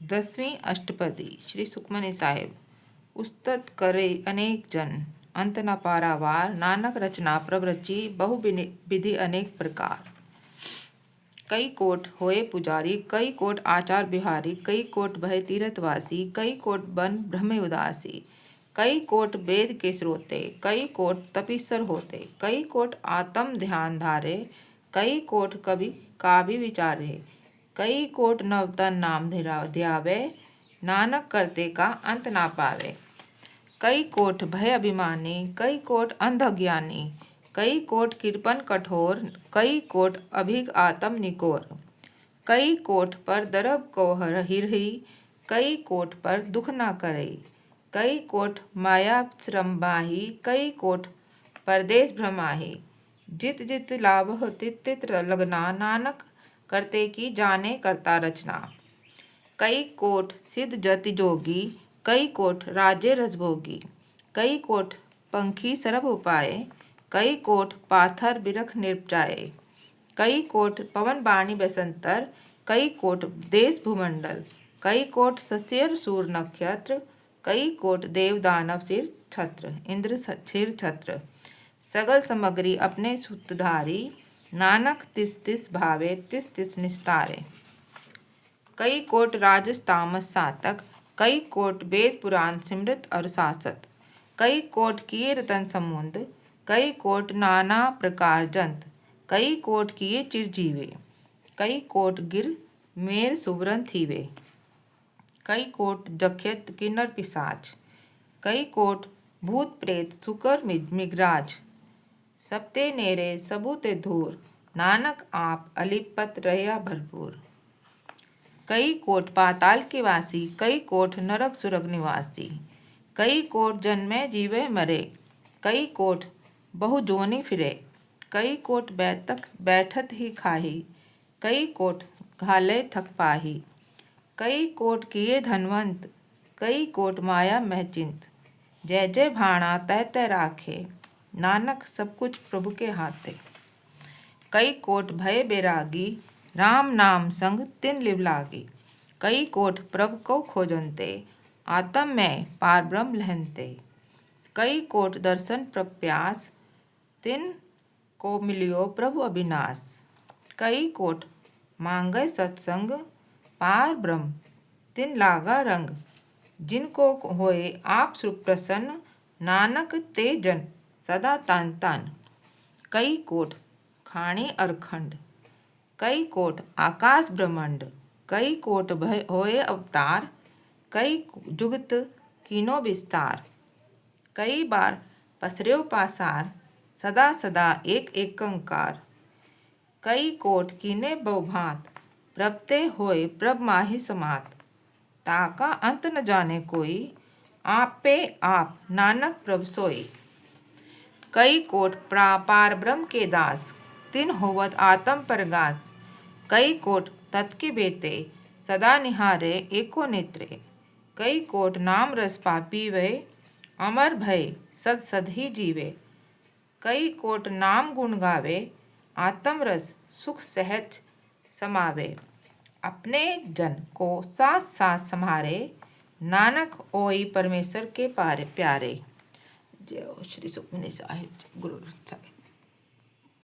10वीं अष्टपदी श्री सुखमनी साहिब। उस्तत करे अनेक जन, अंत न पारावार। नानक रचना प्रवृचि, बहु विधि अनेक प्रकार। कई कोट होए पुजारी, कई कोट आचार बिहारी। कई कोट भय तीरथवासी, कई कोट बन भ्रमे उदासी। कई कोट वेद के स्रोते, कई कोट तपीसर होते। कई कोट आत्म ध्यान धारे, कई कोट कवि काव्य विचारे। कई कोट नवतन नाम ध्यावे, नानक करते का अंत ना पावे। कई कोट भय अभिमानी, कई कोट अंध ज्ञानी। कई कोट कृपन कठोर, कई कोट अभिग आत्म निकोर। कई कोट पर दरब को हिरही, कई कोट पर दुख ना करे। कई कोट माया श्रम बाही, कई कोट परदेश भ्रमाही। जित जित लाभ तित तित लगना, नानक करते की जाने करता रचना। कई कोट सिद्ध जति जोगी, कई कोट राज्य रसभोगी। कई कोट पंखी सरब उपाय, कई कोट पाथर बिरख निपटाए। कई कोट पवन बाणी बसंतर, कई कोट देश भूमंडल। कई कोट सस्यर सूर नक्षत्र, कई कोट देव दानव सिर छत्र इंद्र सिर छत्र। सगल सामग्री अपने सूत्रधारी, नानक तिस तिस भावे तिस तिस निस्तारे। कई कोट राजस तामस सातक, कई कोट वेद पुराण सिमृत और सासत। कई कोट किए रतन समुंद, कई कोट नाना प्रकार जंत। कई कोट किए चिरजीवे, कई कोट गिर मेर सुवरन थीवे। कई कोट जख्यत किन्नर पिशाच, कई कोट भूत प्रेत सुकर मिगराज। सबते नेरे सबूते धूर, नानक आप अलिपत रहिया भरपूर। कई कोट पाताल के वासी, कई कोट नरक सुरग निवासी। कई कोट जन्मे जीवे मरे, कई कोट बहु जोनि फिरे। कई कोट बैठत ही खाही, कई कोट घाले थक पाही। कई कोट किए धनवंत, कई कोट माया महचिंत। जय जय भाणा तय तय राखे, नानक सब कुछ प्रभु के हाथे। कई कोट भय बैरागी, राम नाम संग तिन लिव लागी। कई कोट प्रभु को खोजनते, आत्म में पार ब्रह्म लहनते। कई कोट दर्शन प्रप्यास, तिन को मिलियो प्रभु अविनाश। कई कोट मांगे सत्संग, पार ब्रह्म तिन लागा रंग। जिनको होए आप सुख प्रसन्न, नानक ते जन सदा तान तान। कई कोट खाणी अरखंड, कई कोट आकाश ब्रह्मांड। कई कोट भय होए अवतार, कई जुगत कीनो विस्तार। कई बार पसर्यो पासार, सदा सदा एक एकंकार। कई कोट कीने बहुभांत, प्रभते होए प्रभ माहि समात। ताका अंत न जाने कोई, आप पे आप नानक प्रभ सोई। कई कोट पार ब्रह्म के दास, तिन होवत आत्म परगास। कई कोट तत्के बेते, सदा निहारे एको नेत्रे। कई कोट नाम रस पापी वे, अमर भय सद सद ही जीवे। कई कोट नाम गुण गावे, आत्म रस सुख सहज समावे। अपने जन को साथ साथ सम्हारे, नानक ओई परमेश्वर के प्यारे। जय हो श्री सुखमनी साहिब गुरु ग्रंथ साहिब।